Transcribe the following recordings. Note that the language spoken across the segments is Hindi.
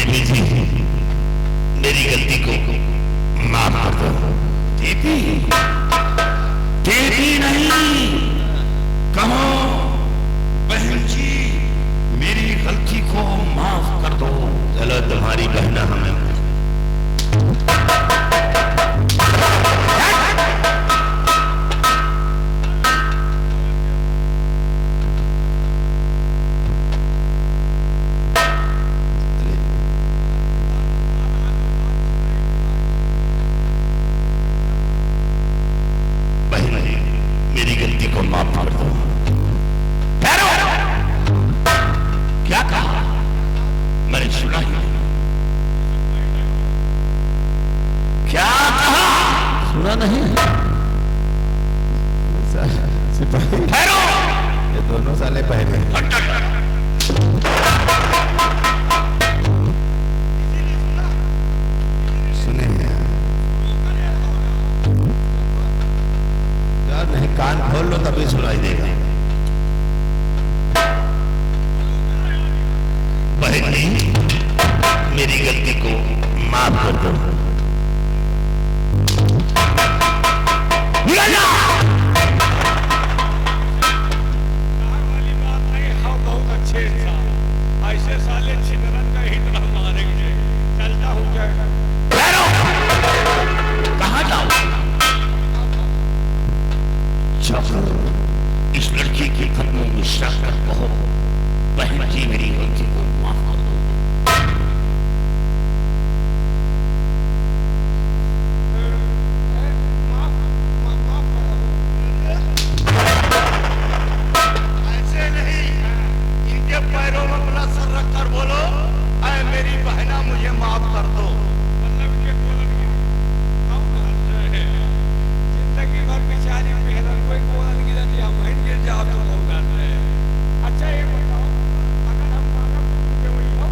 देवी जी, मेरी गलती को माफ कर दो। देवी देवी नहीं, कहो बहन जी मेरी गलती को माफ कर दो। चलो तुम्हारी बहना हमें इस लड़की के कदमों में शक कहो बहन जी मेरी गलती को माफ कर दो। ऐसे नहीं, इनके पैरों में अपना सर रखकर बोलो ऐ मेरी बहना मुझे माफ कर दो। जिंदगी भर बेचारी बहन कोई बोल गिरा दिया बहन गिर जाओ तो बहुत डरते हैं। अच्छा ये बताओ अगर हम मांगा तो वही हो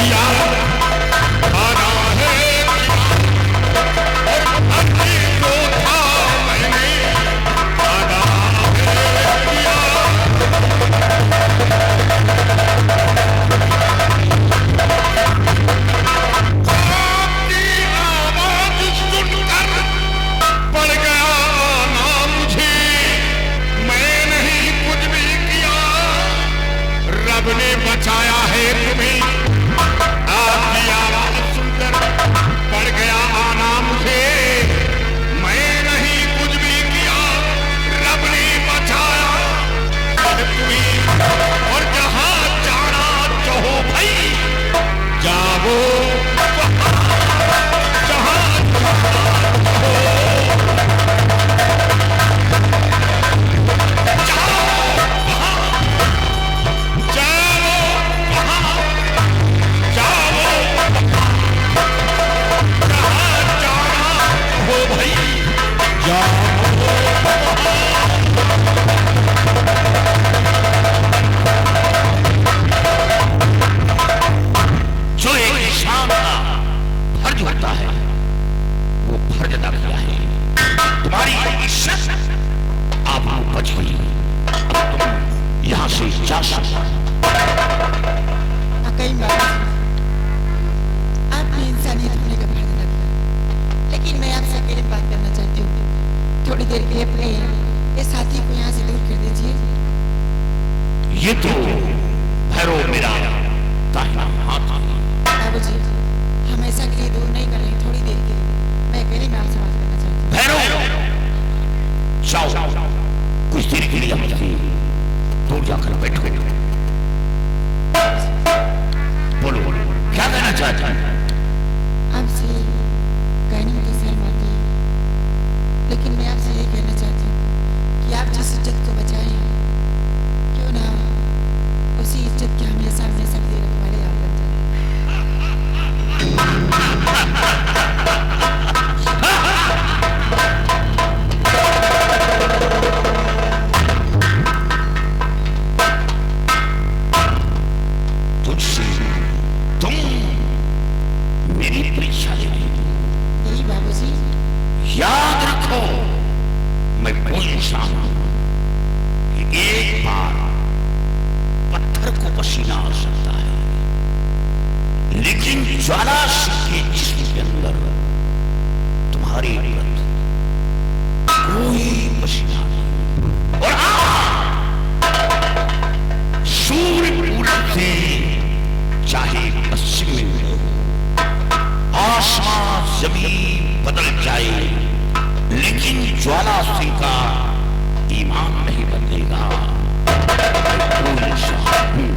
किया खाना है और अभी जो था मैंने खाना है किया। आपकी आवाज सुनकर पड़ गया ना मुझे, मैं नहीं कुछ भी किया, रब ने बचाया है तुम्हें। आपकी आवाज सुनकर पड़ गया आना मुझे, मैं नहीं कुछ भी किया, रब ने बचाया है तुम्हें। और जहां जाना चाहो भाई जाओ, जहां जो एक इंसान का फर्ज होता है वो फर्ज अदा किया है। तुम्हारी इज्जत आप बच गई, अब तुम यहां से जा सकते। आपने इंसानियत होने का फर्ज अदा किया, लेकिन मैं आपसे अकेले बात करना चाहती हूँ। थोड़ी देर के लिए अपने ये साथी को यहाँ से दूर कर दीजिए। ये तो भैरव मेरा दाहिना हाथ है। बाबूजी, हम ऐसा के लिए दूर नहीं कर रहे, थोड़ी देर के लिए मैं अकेले में आपसे बात करना चाहती हूँ। भैरव जाओ, कुछ देर के लिए हमसे दूर जाकर बैठो। बोलो क्या कहना चाहते हैं? आपसे कहने में तो शर्म आती है, लेकिन मैं आपसे ये कहना चाहती हूँ कि आप जिस इज्जत को बचाए हैं, क्यों ना उसी इज्जत के हमेशा हमेशा के लिए रखवाले आप बन जाए। तुझसे तुम मेरी परीक्षा ले रही हो। यही बाबूजी, याद रखो मैं वो इंसान हूं कि एक बार पत्थर को पसीना आ सकता है, लेकिन ज्वालाशी के जिस्म के अंदर तुम्हारे प्रति कोई पसीना नहीं। और हाँ, सूर्य पूरब से चाहे पश्चिम में हो, आसमान जमीन बदल जाए, लेकिन ज्वाला सिंह का ईमान नहीं बदलेगा। मैं इंसान हूं।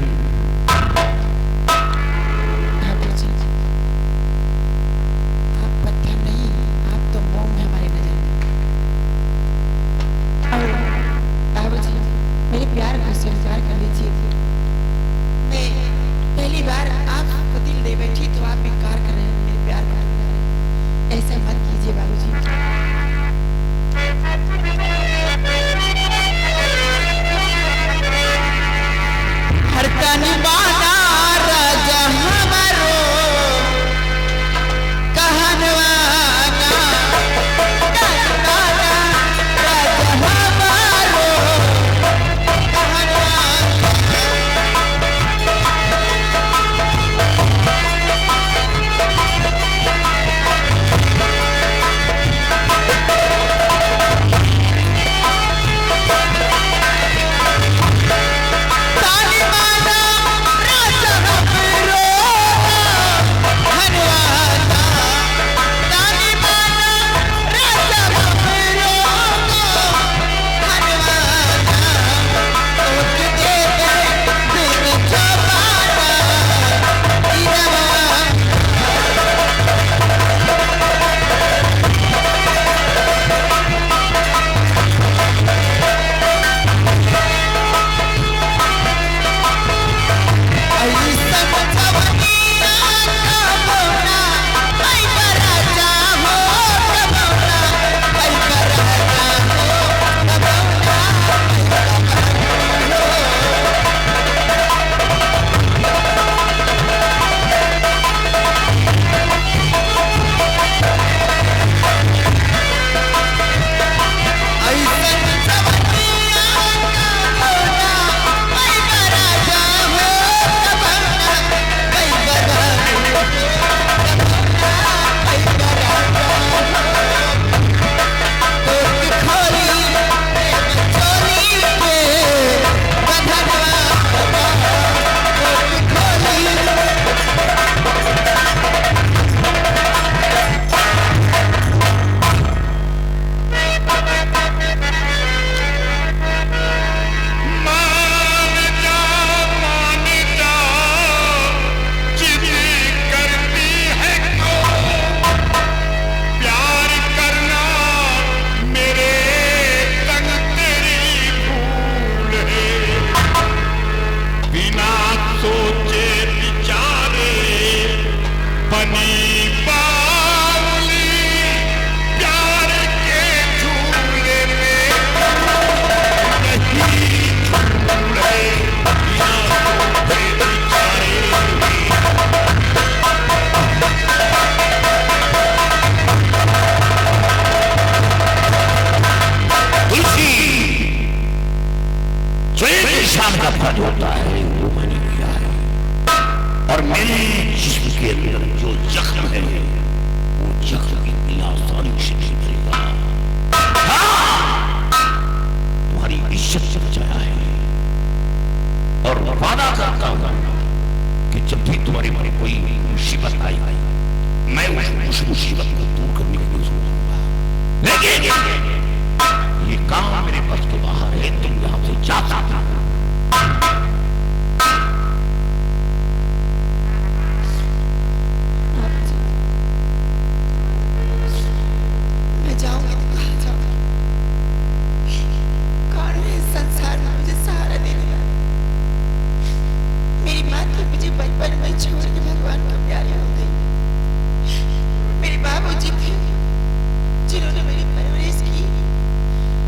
बाबूजी, आप पत्थर नहीं, आप तो मोम हैं हमारी नजर में। और बाबूजी, मेरे प्यार को स्वीकार कर लीजिए। मैं पहली बार आपको दिल दे बैठी तो आप इनकार कर रहे हैं मेरे प्यार का। ऐसा मत कीजिए बाबूजी। और मेरे जिस्म के अंदर जो जख्म है वो जख्म इतनी आसानी से नहीं करेगा। तुम्हारी इज्जत से बचाया है और वादा करता हूं कि जब भी तुम्हारे मन कोई मुसीबत आई मैं उस मुसीबत को दूर करने के लिए जरूर आऊंगा। लेकिन ये काम मेरे बस के बाहर है, तुम यहां से जा सकते हो। मैं जाऊंगी तो कहाँ जाऊंगी? कौन है इस संसार में मुझे सहारा देने वाला? मेरी माँ तो मुझे बचपन में छोड़ के भगवान को प्यारी हो गई। मेरे बाबूजी थे जिन्होंने मेरी परवरिश की,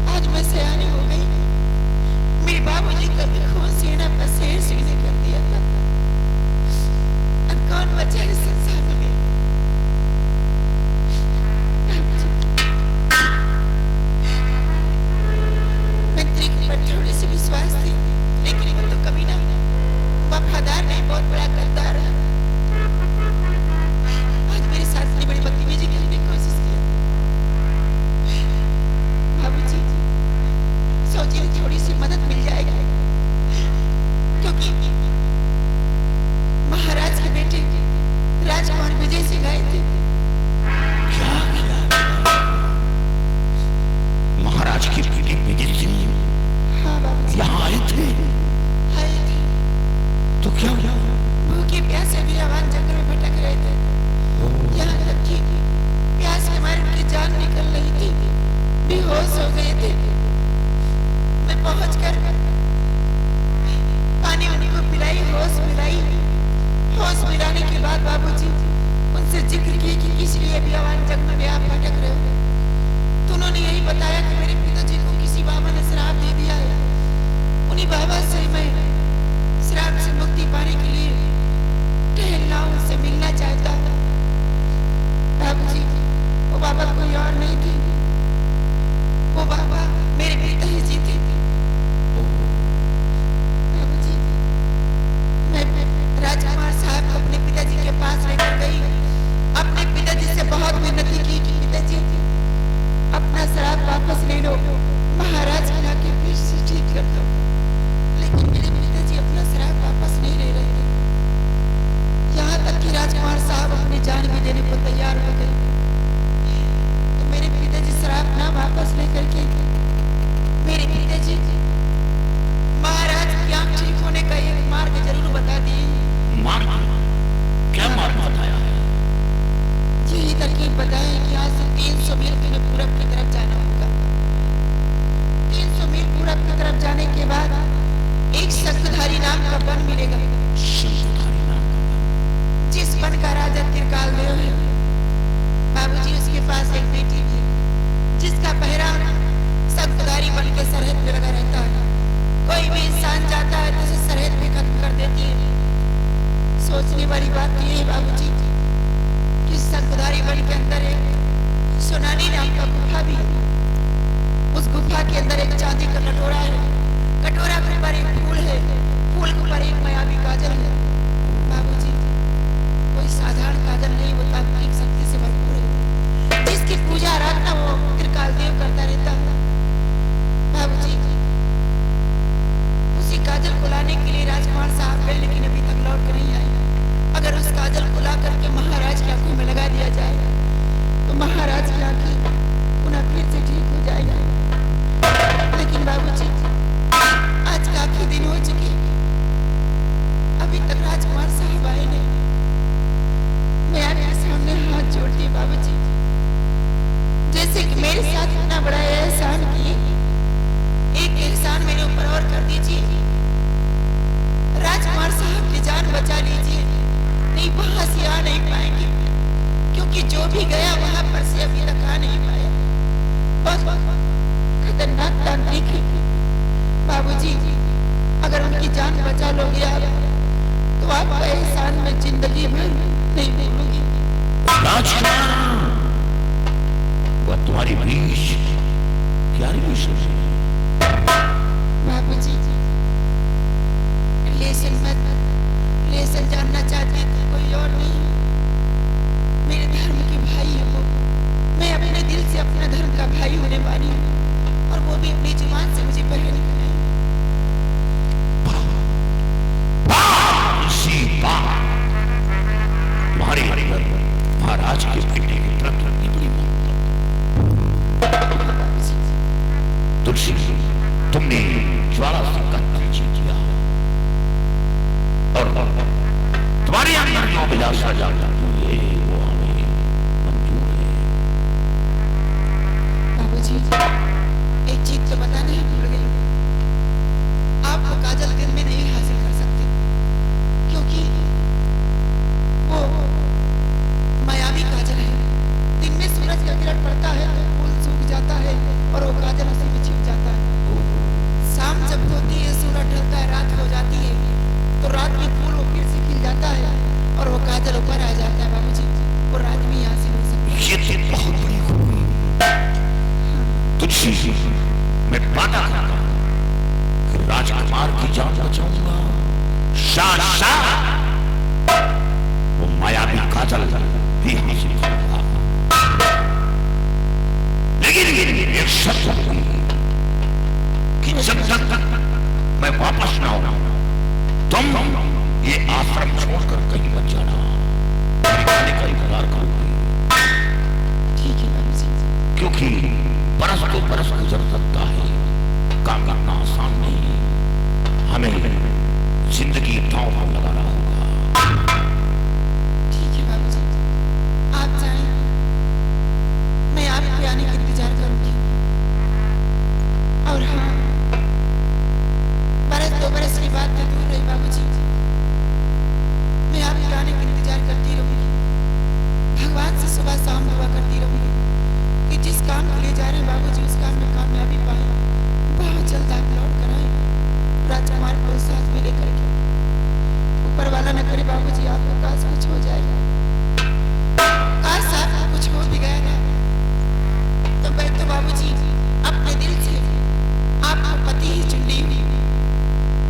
आज मैं सयानी हो गई। मेरे बाबूजी कभी खून सीना पर शेर सीने कर दिया था। अब कौन बचा इस संसार में? मैं तेरे पर थोड़ी सी विश्वास थी, लेकिन वो तो कभी ना वफादार नहीं, बहुत बड़ा गद्दार है। आज मेरे साथ इतनी बड़ी बदतमीजी करने की कोशिश किया। बाबूजी, सोचिए थोड़ी सी मदद मिल जाएगी, क्योंकि महाराज के बेटे राजकुमार विजय सिंह आए थे। क्या किया? महाराज की बेटी विजय सिंह हाँ बाबूजी, यहाँ आए थे? आए थे। तो क्या हुआ? भूखे प्यासे वीरावान जंगल में भटक रहे थे। यहाँ तक कि प्यास के मारे उनकी जान निकल रही थी, बेहोश हो गए थे। मैं पहुंचकर पानी उनको पिलाई, होश मिलाई। होश मिलाने के बाद बाबूजी उनसे जिक्र किए कि किस लिए वीरावान जंगल में आप भटक रहे हो। तो उन्होंने यही बताया कि मेरे पिताजी को किसी बाबा ने श्राप दे दिया है। उन्हीं बाबा से मैं श्राप से मुक्ति पाने के लिए टहलना, उनसे मिलना चाहता था। बाबूजी, वो बाबा कोई और नहीं थे, वो बाबा मेरे पिताजी थे। बाबूजी, मैं राजकुमार साहब को अपने पिताजी के पास लेकर गई। अपने पिताजी से बहुत विनती की कि पिताजी अपना श्राप वापस ले लो, महाराज के लाके फिर से ठीक कर दो। लेकिन मेरे पिताजी अपना श्राप वापस नहीं ले रहे थे। यहाँ तक कि राजकुमार साहब अपनी जान भी देने को तैयार हो गए। तो मेरे पिताजी श्राप ना वापस लेकर के मेरे पिताजी महाराज की आंख ठीक होने का एक मार्ग जरूर बता दिए। मार्ग? क्या मार्ग बताया है? यही तरकीब बताए कि आज से 300 मील तुम्हें पूरब की तरफ जाना होगा। 300 मील पूरब की तरफ जाने के बाद एक शंखधारी नाम का वन मिलेगा। शंखधारी नाम का वन? जिस वन का राजा त्रिकाल देव है। बाबूजी, उसके पास एक बेटी भी है जिसका पहरा शंखधारी वन के सरहद पे लगा रहता है। कोई भी इंसान जाता है तो उसे सरहद पे खत्म कर देती है। सोचने वाली बात तो ये है बाबूजी कि शंखधारी वन के अंदर एक सोनानी नाम का गुफा भी है। उस गुफा के अंदर एक चांदी का कटोरा है। कटोरा के ऊपर एक फूल है, फूल के ऊपर एक मायावी काजल है। बाबूजी, कोई साधारण काजल नहीं, वो तांत्रिक शक्ति से भरपूर है, जिसकी पूजा आराधना वो त्रिकाल देव करता रहता है। बाबूजी, उसी काजल को लाने के लिए राजकुमार साहब गए, लेकिन अभी तक लौट कर नहीं आए। अगर उस काजल को ला करके महाराज की आंखों में लगा दिया जाए तो महाराज की आंखें पुनः फिर से ठीक हो जाएगा। लेकिन बाबूजी, आज काफी दिन हो चुके, अभी तक राजकुमार साहब आए नहीं। मैं आपके सामने हाथ जोड़ती हूँ बाबूजी, जैसे कि मेरे साथ इतना बड़ा एहसान किए, एक एहसान मेरे ऊपर और कर दीजिए। राजकुमार साहब की जान बचा लीजिए, नहीं वहां से आ नहीं पाएंगे, क्योंकि जो भी गया वहां पर से अभी तक आ नहीं पाया। बहुत खतरनाक तांत्रिक है। बाबूजी, अगर उनकी जान बचा लोगे आप तो आपका एहसान में जिंदगी भर नहीं भूलूंगी। वह तुम्हारी बीच क्या विष है? बाबूजी, लेसन जानना चाहती मिला सजा ये वो हमें मंजूर है। बाबूजी, एक चीज तो बताना ही भूल गई। आप वो काजल दिन में नहीं हासिल कर सकते, क्योंकि वो मायावी काजल है। दिन में सूरज का किरण पड़ता है तो फूल सूख जाता है और वो काजल उसी में छिप जाता है। शाम जब होती है, सूरज ढलता है, रात हो जाती है, तो रात में फूल वो फिर से खिल जाता है और वो काजल ऊपर आ जाता है। बाबूजी, वो रात में यहाँ से नहीं सकती। ये तो बहुत बड़ी खूबी तुझसे मैं वादा करता हूं कि राजकुमार की जान बचाऊंगा। शाह वो मायावी काजल भी हासिल करूंगा, लेकिन एक शर्त होगी कि जब तक मैं वापस ना आऊं तुम ये आश्रम छोड़कर कहीं मत जाना। जाने का इकरार करोगी? ठीक है बाबूजी। क्योंकि बरस तो बरस गुजर सकता है, काम करना आसान नहीं, हमें जिंदगी दांव पर लगाना होगा। ठीक है बाबूजी, आप जाएं, मैं आपके आने का इंतजार करूंगी। और हाँ, बरस 2 बरस की बात तो दूर रही बाबूजी, मैं आपके आने का इंतजार करती रहूंगी। भगवान से सुबह शाम दुआ करती रहूंगी कि जिस काम के लिए जा रहे हैं बाबूजी, उस काम में कामयाबी पाए। बहुत जल्द आप लौट कर आए, राजकुमार को साथ में लेकर के। ऊपर वाला न करे बाबूजी, आपको काश कुछ हो जाएगा, काश आपको कुछ हो भी गया ना, तो मैं तो बाबूजी अपने दिल से आपको पति ही चुन ली हुई।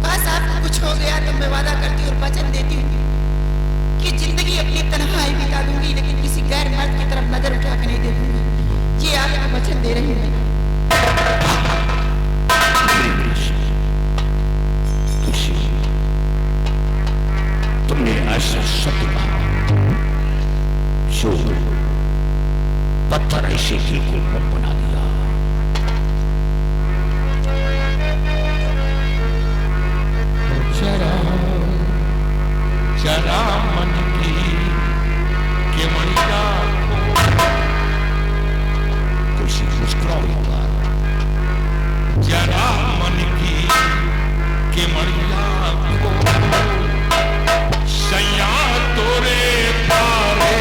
काश आपको कुछ हो गया तो मैं वादा करती और वचन देती हूँ कि जिंदगी अपनी तन्हाई बिता दूंगी, लेकिन किसी गैर मर्द की तरफ नजर उठा कर नहीं देखूंगी। ये आपको वचन दे रही हूँ। तुमने ऐसा शब्द कहा जो पत्थर ऐसे बिल्कुल मन बना दिया। जरा मन की केवड़िया कुछ मुस्कुराओ, जरा मन की केवड़िया को सैया तोरे तारे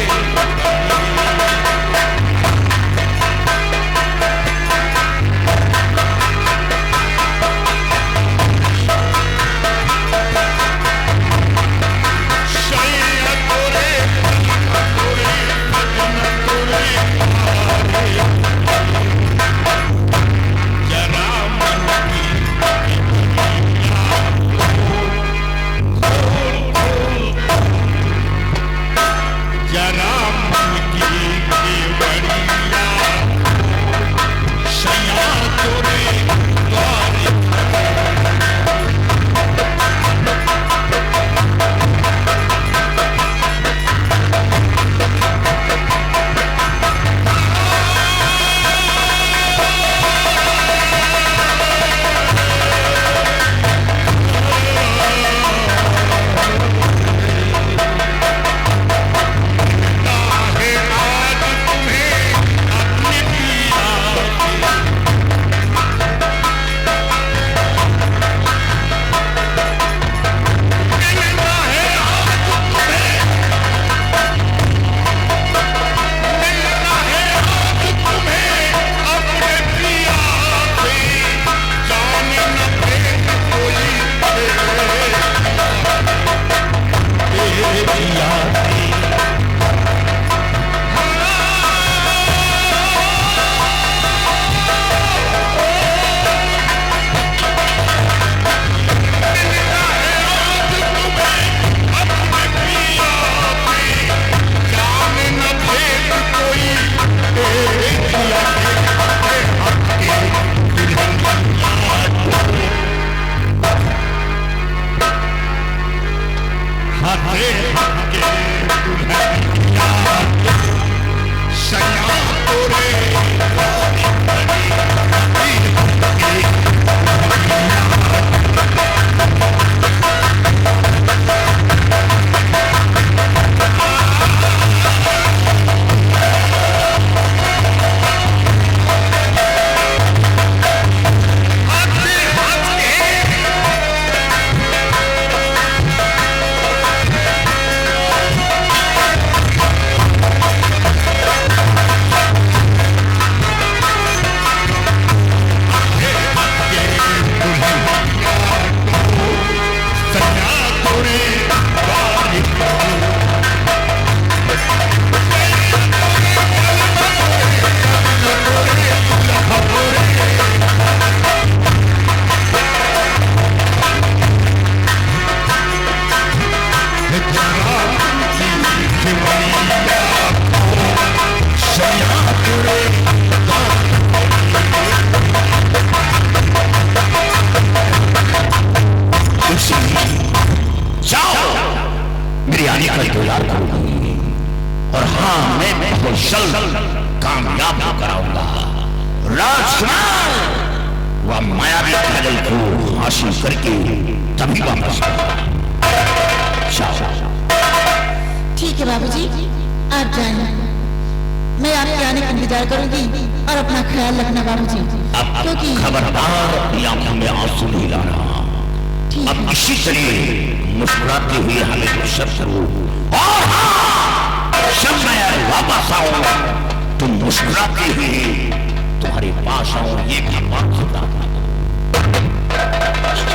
हाथे होगी और हाँ मैं बहुत जल्द कामयाब होकर आऊंगा। राजकुमार वह मायावी काजल को हासिल करके तभी वापस आऊंगा। ठीक है बाबूजी, आप जाइए, मैं आपके आने का इंतजार करूंगी और अपना ख्याल रखना बाबूजी। क्योंकि खबरदार अपनी आंखों में आंसू नहीं लाना। अब इसी तरह मुस्कुराते हुए हमें शब्द करो और जब मैं वापस आऊंगा तुम मुस्कुराते हुए तुम्हारे पास आओ, ये भगवान से प्रार्थना करो।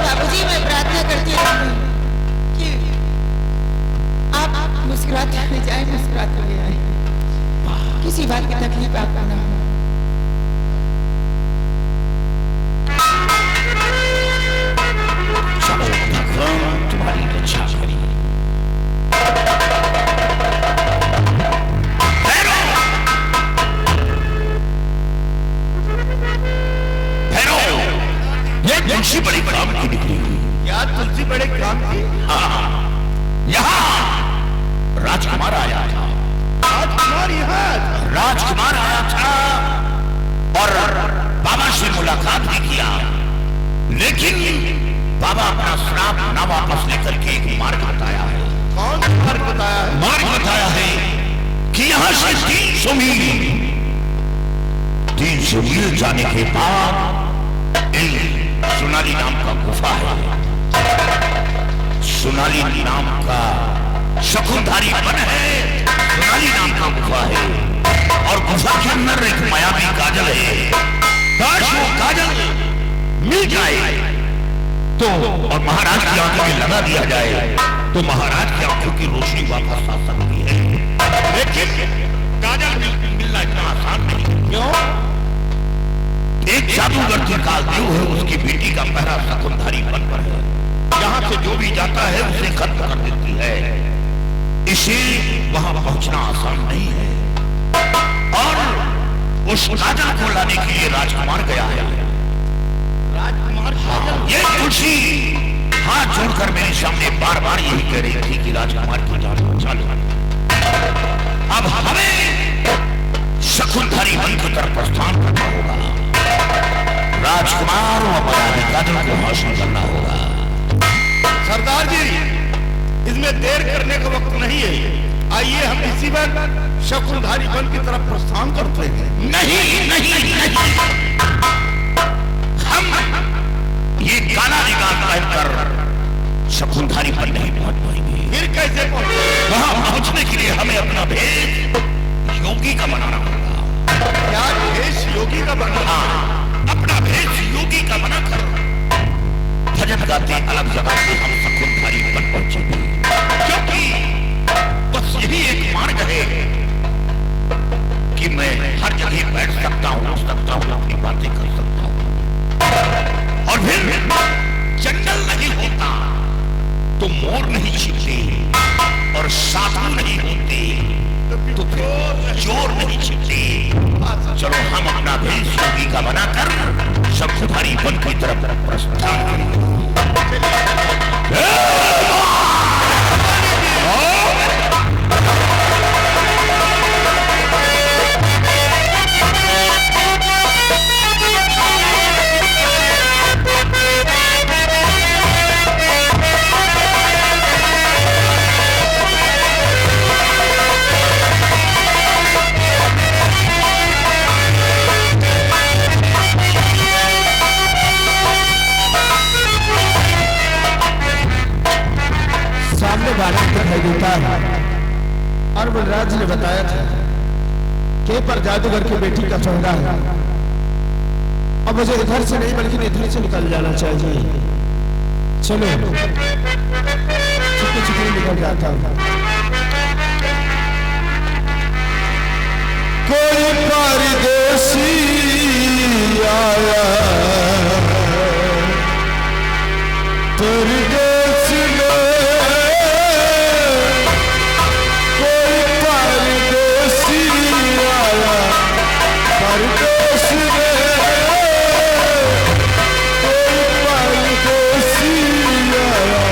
बाबूजी मैं प्रार्थना करती हूँ कि आप मुस्कुराते हुए जाए, मुस्कुराते हुए आए, किसी बात की तकलीफ आपको ना हो। तुम्हारी रक्षा करी। ये तुलसी बड़े काम की निकली। क्या तुलसी बड़े काम की? यहाँ राजकुमार आया था। राजकुमार यहाँ? राजकुमार आया था और बाबा से मुलाकात भी किया, लेकिन बाबा अपना श्राप न वापस लेकर के एक मार्ग बताया है। कौन सा मार्ग बताया है? मार्ग बताया है कि यहाँ से 300 मील जाने के बाद सोनाली नाम का गुफा है। सोनाली नाम का शकुंधारी वन है, सोनाली नाम का गुफा है और गुफा के अंदर एक मायावी काजल है। काश वो काजल मिल जाए तो और महाराज की आंखों में लगा दिया जाए तो महाराज की आंखों की रोशनी वापस आ सकती है। लेकिन काजल मिलना इतना आसान नहीं। क्यों? एक जादूगर त्रिकालदेव है, उसकी बेटी का पहरा शकुंधारी वन पर है। यहाँ से जो भी जाता है उसे खत्म कर देती है, इसे वहां पहुंचना आसान नहीं है। और उस काजल को लाने के लिए राजकुमार गया है। राजकुमार ये तुलसी हाथ जोड़कर मेरे सामने बार बार यही कह रही थी कि राजकुमार की जान बचा लो। अब हमें शकुंधारी वन की तरफ प्रस्थान करना होगा। राजकुमार और मायावी काजल को हासिल करना होगा। सरदार जी, इसमें देर करने का वक्त नहीं है। आइए हम इसी वक्त शकुंधारी वन की तरफ प्रस्थान करते हैं। नहीं नहीं नहीं, हम ये काला निगाह पहनकर शकुंधारी वन नहीं पहुंच पाएंगे। फिर कैसे पहुंचे? वहां पहुंचने के लिए हमें अपना भेष योगी का बनाना होगा। क्या भेष योगी का बनाना? अपना भेष योगी का बनाकर भजन गाते अलग जगह से हम शकुंधारी वन पहुंचेंगे, क्योंकि बस यही एक मार्ग है कि मैं हर जगह बैठ सकता हूँ, उठ सकता हूँ, अपनी बातें कर सकता हूँ। और फिर जंगल नहीं होता तो मोर नहीं छिपते और साधु नहीं होते तो फिर चोर नहीं छिपते। चलो हम अपना भेष योगी का बनाकर शकुंधारी वन की तरफ प्रस्थान करेंगे। बालक दिखाई देता है और बलराज ने बताया था कि पर जादूगर की बेटी का चौरा है। अब मुझे इधर से नहीं बल्कि इधर से निकल जाना चाहिए। चलो छुपे छुपे निकल जाता हूँ। कोई परदेसी आया परदेस में, कोई परदेसी आया परदेस में, कोई परदेसी आया।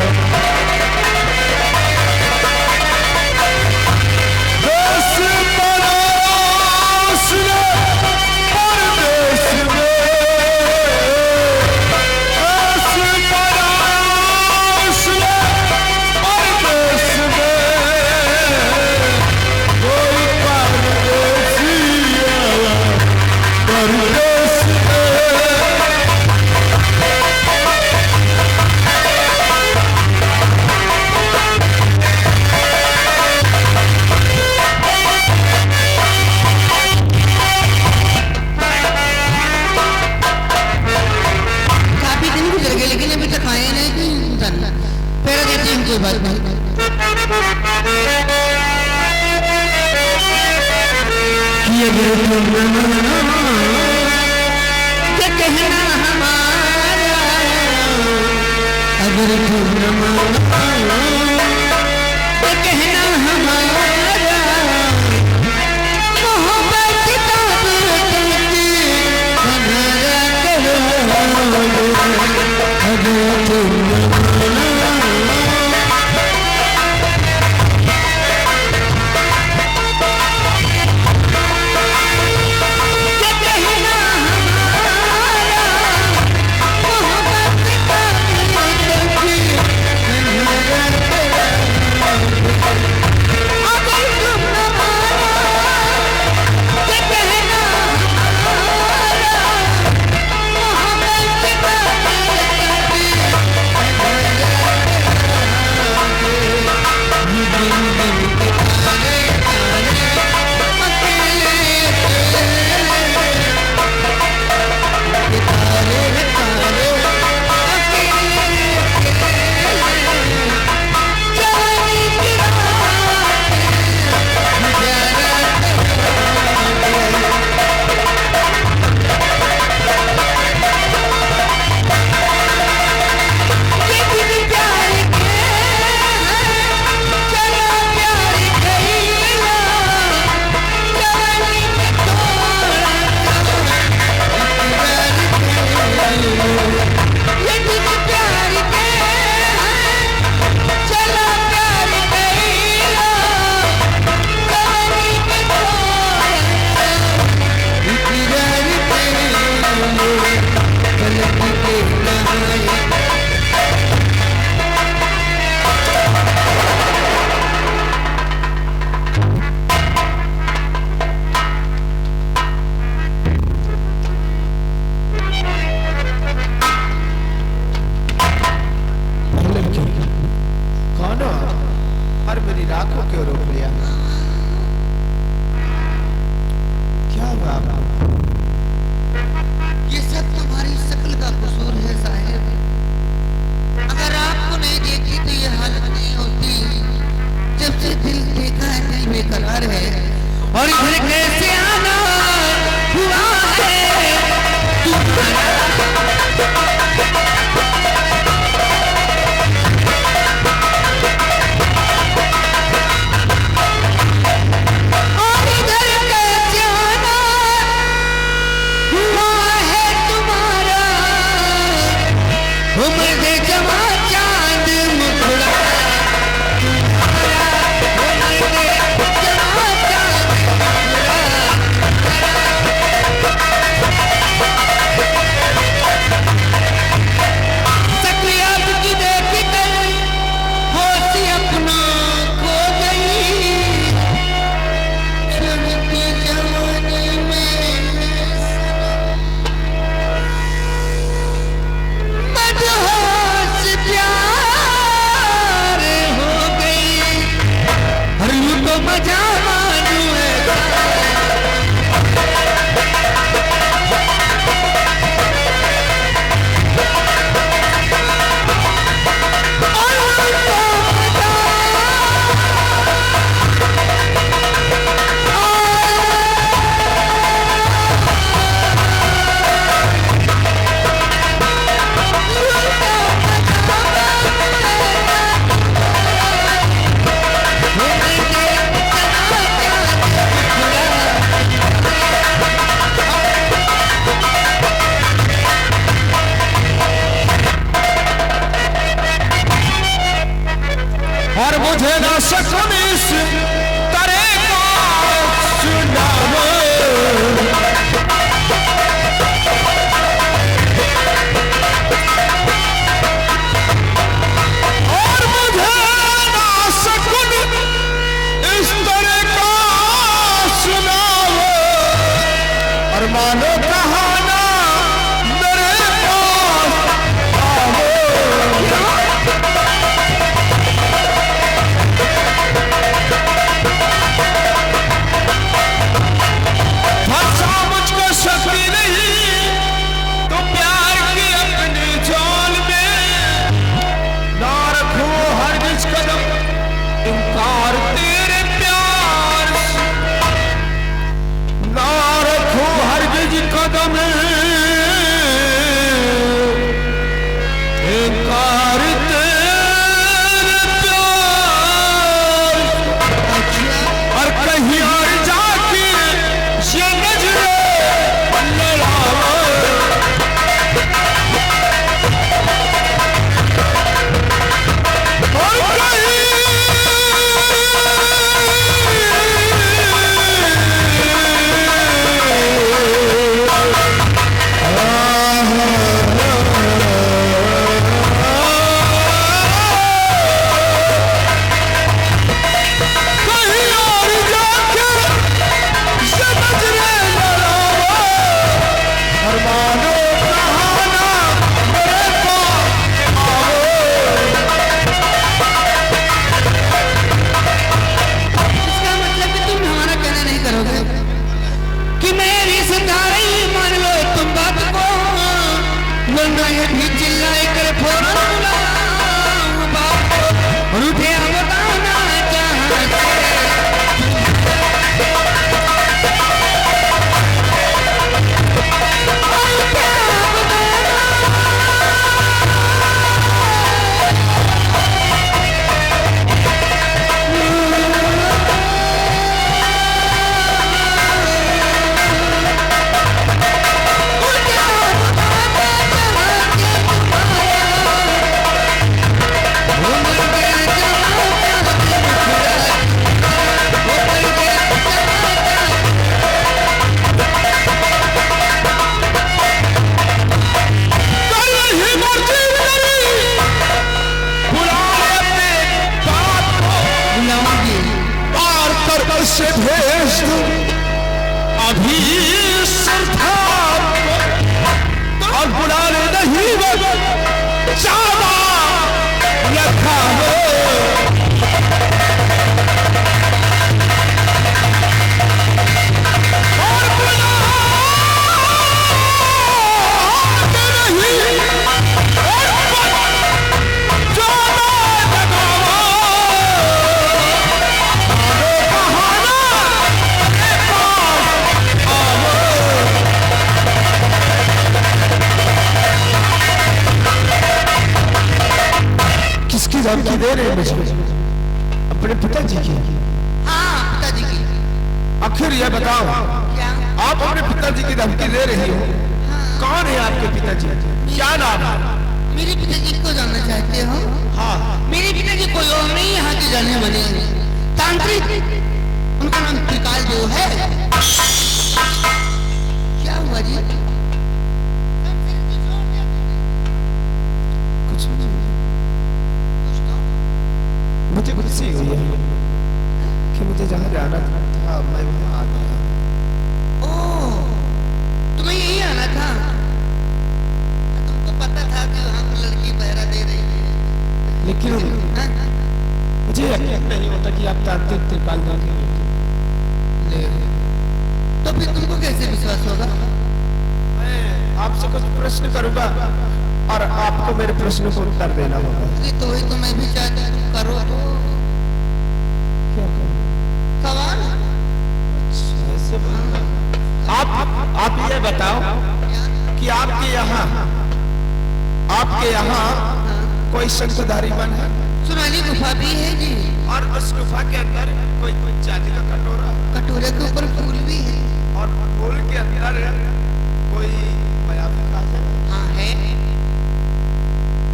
इनकार तेरे प्यार से ना से भेज दो अभी सरदार को, और बुलाने नहीं ज्यादा रखा हो। और धमकी दे रहे हैं मुझे? अपने पिताजी की? हाँ, पिताजी की। आखिर यह बताओ, क्या? आप अपने पिताजी की धमकी दे रही हो? हाँ। कौन है आपके पिताजी? क्या नाम है? मेरे पिताजी को जानना चाहते हो? हाँ। मेरे पिताजी कोई और नहीं, यहाँ के जाने माने तांत्रिक, उनका नाम त्रिकाल देव है। क्या हुआ जी? कुछ नहीं, मुझे खुशी हुई है कि मुझे जहाँ जाना था मैं वहाँ आ गया। ओह, तुम्हें यही आना था? तुमको पता था कि वहाँ पर लड़की पहरा दे रही है, लेकिन हाँ? मुझे यकीन नहीं होता कि आप तांत्रिक त्रिकाल देव के ले, तो फिर तुमको कैसे विश्वास होगा? मैं आपसे कुछ प्रश्न करूंगा और आपको मेरे प्रश्न को उत्तर देना होगा। अरे तो ही तो मैं भी चाहता हूँ, करो तो। क्या करूं? सवाल? अच्छा, ऐसे बोलना। आप ये बताओ कि आपके यहाँ कोई शंखधारी वन है? सुनाली गुफा भी है जी, और उस गुफा के अंदर कोई चांदी का कटोरा, कटोरे के ऊपर फूल भी है। और फूल के अंदर कोई मायावी काजल? हाँ है।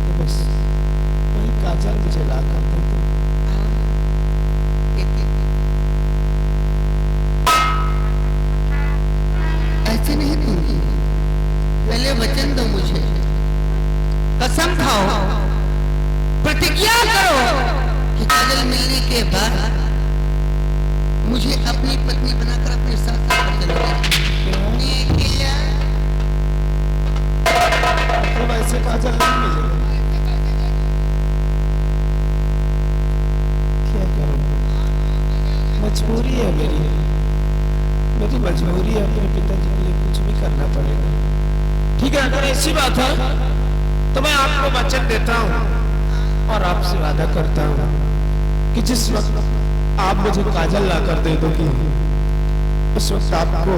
तो बस वही काजल मुझे ला कर दे दो। हाँ, ऐसे नहीं दूंगी, पहले वचन दो मुझे, कसम खाओ, प्रतिज्ञा करो कि काजल मिलने के बाद मुझे अपनी पत्नी बनाकर अपने साथ लेकर चलोगे। मतलब ऐसे काजल नहीं मिलेगा? क्या करूं? मजबूरी है मेरी मजबूरी है, अपने पिताजी के लिए कुछ भी करना पड़ेगा। ठीक है, अगर ऐसी बात है तो मैं आपको वचन देता हूँ और आपसे वादा करता हूँ कि जिस वक्त आप मुझे काजल ला कर दे दोगी, उस वक्त आपको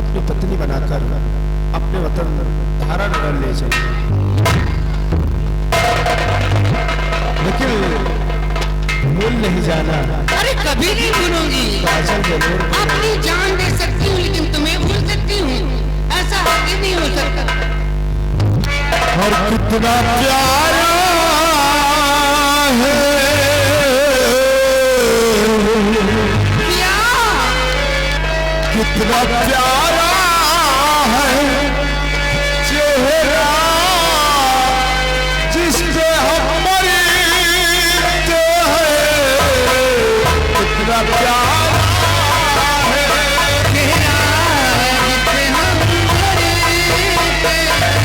अपनी पत्नी बनाकर अपने वतन धारा नगर ले जाएंगे। लेकिन भूल नहीं जाना। अरे कभी नहीं भूलूंगी, काजल जरूर अपनी जान दे सकती हूँ लेकिन तुम्हें भूल सकती हूँ, ऐसा आगे नहीं हो सकता। और कितना प्यारा है, क्या? कितना प्यारा है चेहरा जिससे हम मरते हैं। कितना प्यारा है चेहरा जिससे हम मरते हैं।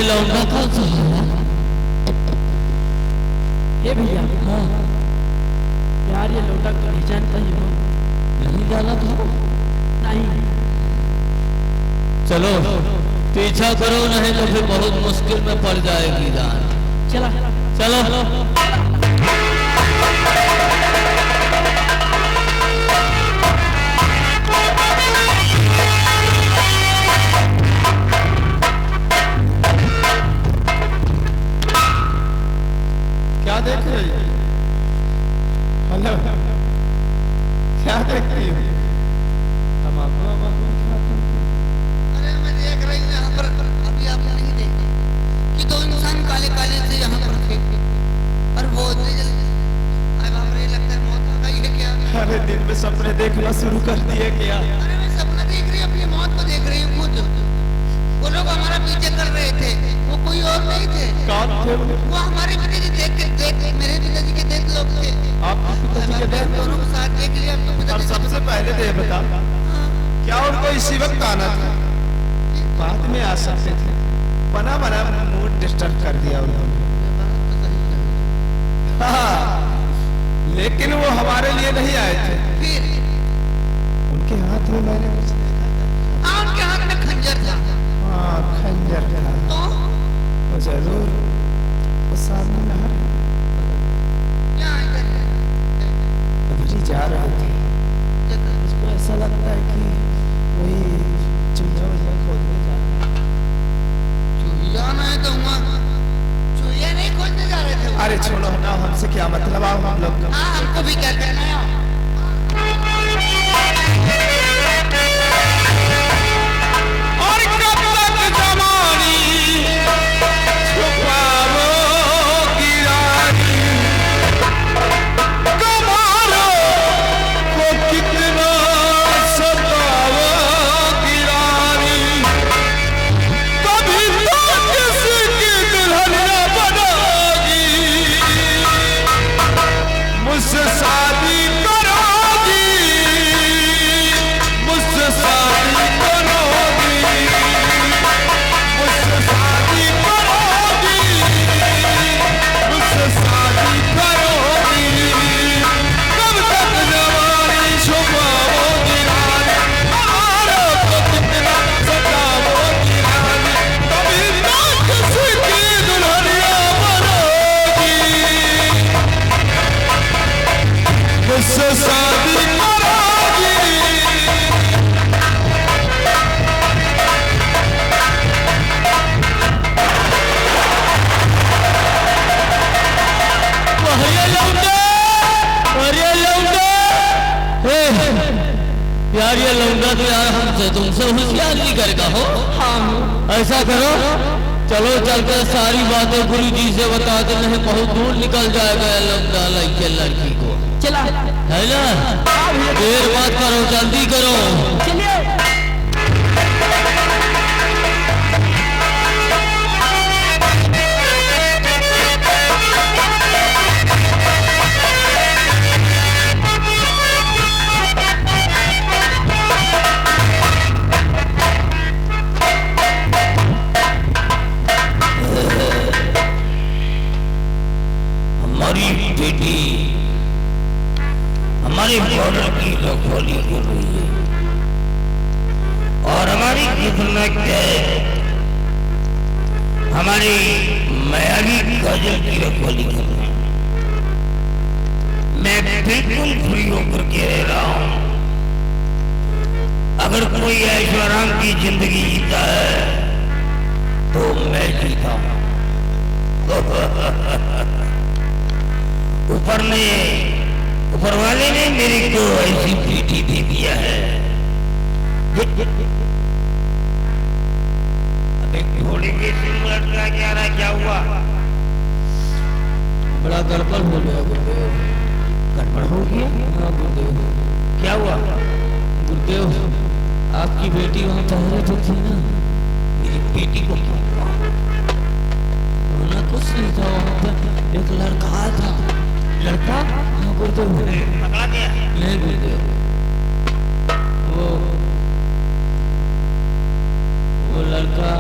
लौंडा कौन सा है? ये भैया हाँ यार ये लौंडा को नहीं जानता ही हो। नहीं जाना था? नहीं चलो पीछा करो, नहीं तो फिर बहुत मुश्किल में पड़ जाएगी जान। चला चलो क्या देख रही हो? हेलो, क्या देखती हो? तम्बाकू वम्बाकू खाती हो? अरे मैं देख रही हूँ यहाँ पर, अभी आप नहीं देखी कि दो इंसान काले काले से यहाँ पर थे और वो इतने जल्दी, अरे बाप रे, लगता है मौत आ गई है क्या? अरे दिन में सपने देखना शुरू कर दिए क्या? अरे मैं सपना देख रही हूँ, अपनी मौत को देख रही हूँ खुद। वो लोग हमारा पीछे कर रहे थे, वो कोई और नहीं थे, कौन थे वो हमारे पिताजी देख मेरे पिताजी के देख लोग थे। आपके पिताजी के देख? दोनों को साथ देख लिया अब तो और पिताजी सबसे पहले तो ये बता, क्या उनको इसी वक्त आना था? बाद में आ सकते थे, बना बना मूड डिस्टर्ब कर दिया उन्होंने। हाँ, लेकिन वो हमारे लिए नहीं आए थे। फिर उनके हाथ में मैंने कुछ देखा था। उनके हाथ में खंजर था। हाँ, खंजर था। तो वो जरूर वो सामने नहर यहाँ उधर ही जा रहे थे। मुझको ऐसा लगता है कि वही चूहा वूहा खोदने जा रहे हैं। चूहिया नहीं तो चूहिया नहीं खोजने जा रहे थे वो। अरे छोड़ो ना, हमसे क्या मतलब, आओ हम लोग। हाँ, हमको भी क्या कहना है। और कब तक जवानी छुपाओगी रानी, कमालो को कितना सताओगी रानी, कभी तो किसी की दुल्हनिया बनोगी, मुझसे शादी करोगी, मुझसे शादी करोगी, मुझसे शादी करोगी, मुझसे शादी करोगी, कब तक जवानी छुपाओगी रानी, हमारे को कितना सताओगी रानी, कभी तो किसी की दुल्हनिया बनोगी, मुझसे शादी करोगी। अरे लौंडा, अरे लौंडा, हे, यार ये लौंडा तो यार हमसे तुमसे होशियार नहीं करेगा हो। हाँ ऐसा करो, चलो चलकर सारी बातें गुरु जी से बता दे, नहीं बहुत दूर निकल जाएगा ये लौंडा लड़के लड़की को। चला है ना? देर मत करो, जल्दी करो। चलिए हमारी बेटी हमारे बॉर्डर की रखवाली कर रही है और हमारी खतरनाक हमारी मायावी काजल की रखवाली कर रही है। मैं बिल्कुल फ्री होकर के रह रहा हूं। अगर कोई ऐश्वर्याम की जिंदगी जीता है तो मैं जीता हूं। ऊपर वाले ने मेरे को ऐसी बेटी दे दिया है। अबे घोड़े के सिंह लटका क्या रहा, क्या हुआ? बड़ा गड़बड़ हो गया गुरुदेव। गड़बड़ हो गया? हाँ गुरुदेव। क्या हुआ? गुरुदेव आपकी बेटी वहाँ पहले तो थी ना। मेरी बेटी को क्या हुआ? होना कुछ नहीं था, वहाँ पर एक लड़का था। लड़का? हाँ गुरुदेव। पकड़ा गया? नहीं गुरुदेव, वो लड़का